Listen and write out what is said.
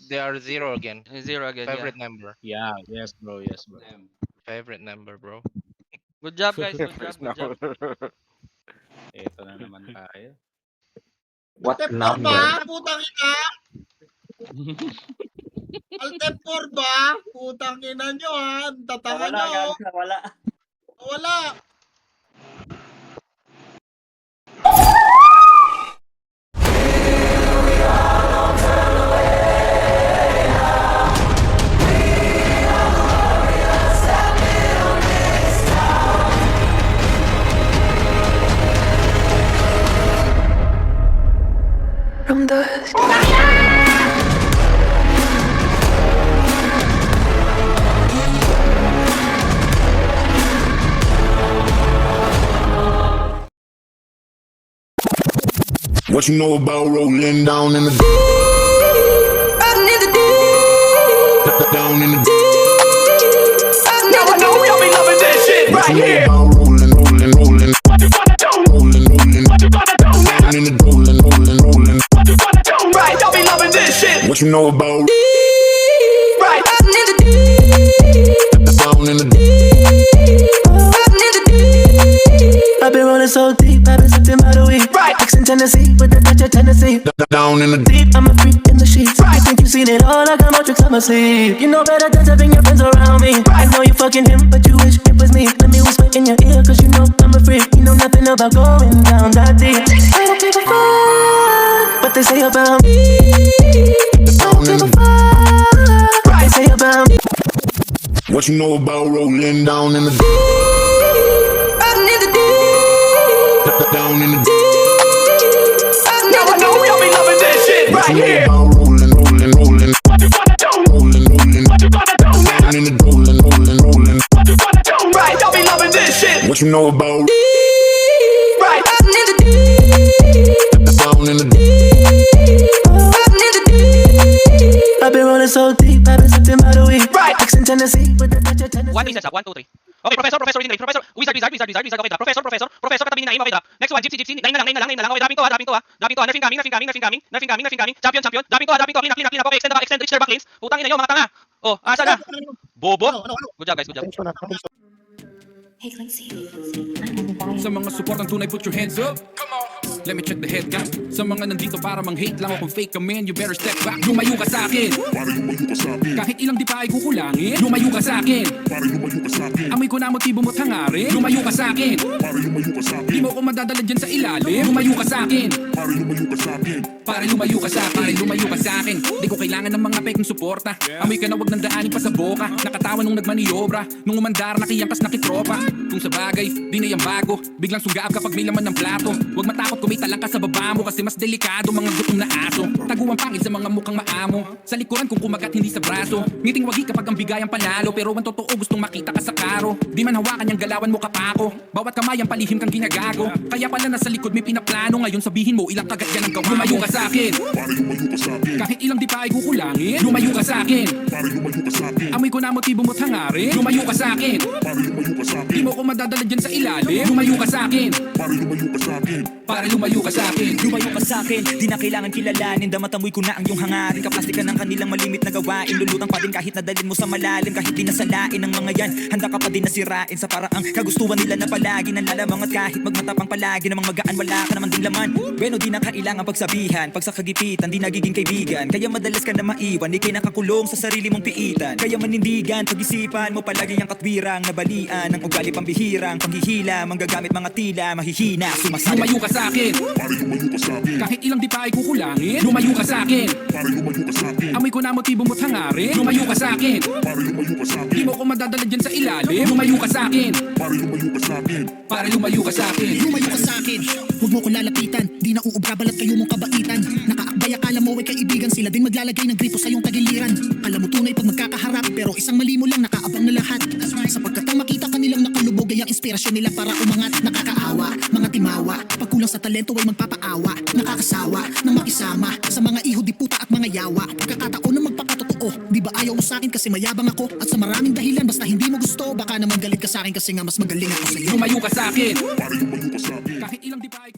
they are zero again. Zero again, Favorite yeah. number. Yeah, yes bro, yes bro. Favorite number, bro. Good job, guys. Good job, First good job. number. Ito na naman tayo. What Altep 4 ba? number? Putang ina! Altep 4 ba? Putang ina nyo ha. Tatanga Wala, nyo. gagawin, wala. Wala. From the What you know about rolling down in the down in the now I know y'all be loving this shit What you know about rolling. What you gonna do? Rolling. What you gonna do now? Down in the rolling. What you gonna do? Right, y'all be loving this shit. What you know about Right. down in the I've been rolling so deep, I've been sipping by the week. Right. Mixing Tennessee with the Dutch of Tennessee. down in the Deep, I'm a freak in the sheets. Right. You think you've seen it all, I got more tricks up my sleeve. You know better than to bring your friends around me. I know you fucking him, but you wish it was me. Let me whisper in your ear, cause you know I'm a freak. You know nothing about going down that deep. I don't give a fuck what they say about me. I don't give a fuck what they say about me. What you know about rolling down in the down in the Now I know y'all be loving this shit What right you know here. about rolling. What you gonna do? Rolling. What you gonna do now? Down in the rolling. What you gonna do? Right, y'all be loving this shit. What you know about Right. down in the I've been rolling so deep, I've been sipping by the week. Right. Mixing Tennessee with the Dutch of Tennessee. 1 3 sets up. 1 2 3. Okay, professor, within rate. Professor, wizard. Okay, da. Professor, katabi ni Naim. Okay, da. Next one, gypsy. Name na lang. Okay, dropping to ha. Nerfing coming. Champion. Dropping to ha. Clean up. Okay, extend reach their backlines. Putang ina nyo, mga tanga. Oh, asa na? Bobo. Good job, guys. Good job. Sa mga support ng tunay, put your hands up. Let me check the head count. Sa mga nandito para mang-hate lang akong fake ka man, you better step back. Lumayo ka sa akin. Kahit ilang di pa ay kukulangin. Lumayo ka sa akin. Amoy ko na motibo mo't hangarin. Lumayo ka sa akin. Di mo ko madadala dyan sa ilalim. Lumayo ka sa akin. Pare lumayo ka sa akin. Di ko kailangan ng mga pekong suporta. Amoy ka na wag nang daanin pa sa boka. Nakatawa nung nagmaniobra. Nung umandar nakiyangkas nakitropa. Kung sa bagay, di na yung bago. Biglang sugaab kapag may laman ng plato. Huwag matakot kumita lang ka sa baba mo. Kasi mas delikado mga gutom na aso. Taguan pangil sa mga mukhang maamo. Sa likuran kung kumagat hindi sa braso. Ngiting wagi kapag ang bigay ang panalo. Pero ang totoo gustong makita ka sa karo. Di man hawakan yung galawan mo kapako. Bawat kamay ang palihim kang ginagago. Kaya pala nasa likod may pinaplano. Ngayon sabihin mo ilang kagat yan ang gawa. Lumayo ka sa akin. Kahit ilang di pa ay kukulangin. Lumayo ka sa akin. Amoy ko na motibo mo't hangarin. Lumayo ka sa akin. Di mo ko madadala dyan sa ilalim. Lumayo ka sa akin. Pare lumayo ka sa akin. Lumayo ka sa akin, di na kailangan kilalanin. Damatamoy ko na ang iyong hangarin. Kaplastik ka ng kanilang malimit na gawain. Lulutang pa din kahit nadalin mo sa malalim. Kahit di nasalain ng mga yan, handa ka pa din nasirain. Sa paraang kagustuhan nila na palagi nanlalamang. At kahit magmatapang palagi namang magaan, wala ka naman ding laman. Bueno di na kailangan pagsabihan. Pag sa kagipitan, di nagiging kaibigan. Kaya madalas ka na maiwan, ikay nakakulong sa sarili mong piitan. Kaya manindigan, pag-isipan mo palagi ang katwirang nabalian. Ang ugali pambihirang, panghihila, manggagamit mga tila, mahihina, sumasali. Lumayo ka sa akin. Kahit ilang di pa ay kukulangin. Lumayo ka sa akin. Amoy ko na motibo mo't hangarin. Lumayo ka sa akin. Di mo ko madadala dyan sa ilalim. Lumayo ka sa akin. Pare lumayo ka sa akin. Lumayo ka sa akin. Huwag mo ko lalapitan. Di na uubra balat kayo mong kabaitan. Nakaakbay akala mo ay kaibigan. Sila din maglalagay ng gripo sa iyong tagiliran. Alam mo tunay pag magkakaharap. Pero isang mali mo lang nakaabang na lahat. Sapagkat ang makita kanilang nakalubog ay ang inspirasyon nila para umangat. Nakakaawa, mga timawa. Pagkulang sa talento ay magpapaawa. Nakakasawa ng makisama sa mga iho di puta at mga yawa. Pagkakataon na magpakatotoo. Di ba ayaw mo sa akin kasi mayabang ako. At sa maraming dahilan basta hindi mo gusto. Baka naman galit ka sa akin kasi nga mas magaling ako sa iyo. Lumayo ka sa akin. Kahit ilang di pa ay